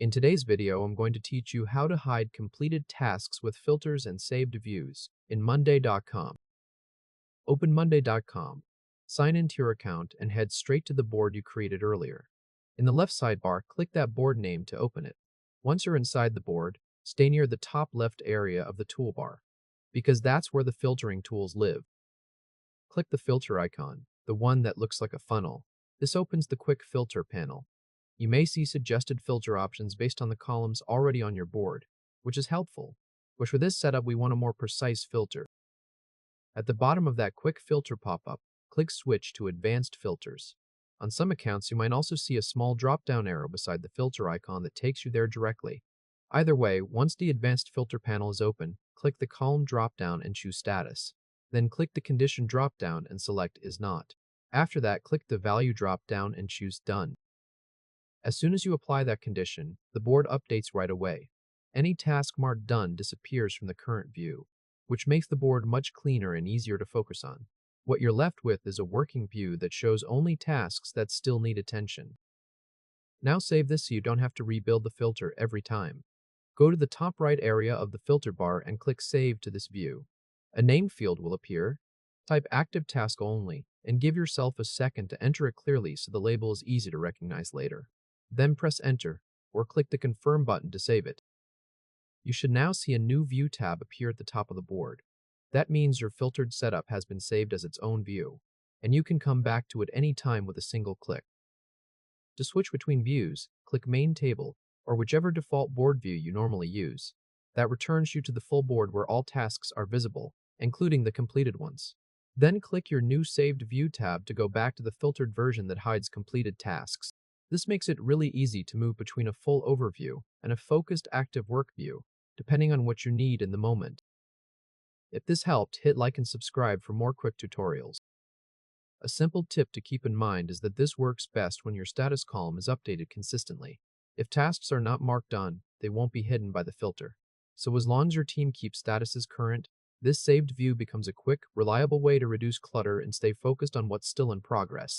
In today's video, I'm going to teach you how to hide completed tasks with filters and saved views in Monday.com. Open Monday.com, sign into your account, and head straight to the board you created earlier. In the left sidebar, click that board name to open it. Once you're inside the board, stay near the top left area of the toolbar, because that's where the filtering tools live. Click the filter icon, the one that looks like a funnel. This opens the quick filter panel. You may see suggested filter options based on the columns already on your board, which is helpful. But for this setup, we want a more precise filter. At the bottom of that quick filter pop-up, click Switch to Advanced Filters. On some accounts, you might also see a small drop-down arrow beside the filter icon that takes you there directly. Either way, once the Advanced Filter panel is open, click the column drop-down and choose Status. Then click the Condition drop-down and select Is Not. After that, click the Value drop-down and choose Done. As soon as you apply that condition, the board updates right away. Any task marked done disappears from the current view, which makes the board much cleaner and easier to focus on. What you're left with is a working view that shows only tasks that still need attention. Now save this so you don't have to rebuild the filter every time. Go to the top right area of the filter bar and click Save to this view. A name field will appear. Type Active Task Only and give yourself a second to enter it clearly so the label is easy to recognize later. Then press Enter, or click the Confirm button to save it. You should now see a new View tab appear at the top of the board. That means your filtered setup has been saved as its own view, and you can come back to it any time with a single click. To switch between views, click Main Table, or whichever default board view you normally use. That returns you to the full board where all tasks are visible, including the completed ones. Then click your new Saved View tab to go back to the filtered version that hides completed tasks. This makes it really easy to move between a full overview and a focused active work view, depending on what you need in the moment. If this helped, hit like and subscribe for more quick tutorials. A simple tip to keep in mind is that this works best when your status column is updated consistently. If tasks are not marked done, they won't be hidden by the filter. So as long as your team keeps statuses current, this saved view becomes a quick, reliable way to reduce clutter and stay focused on what's still in progress.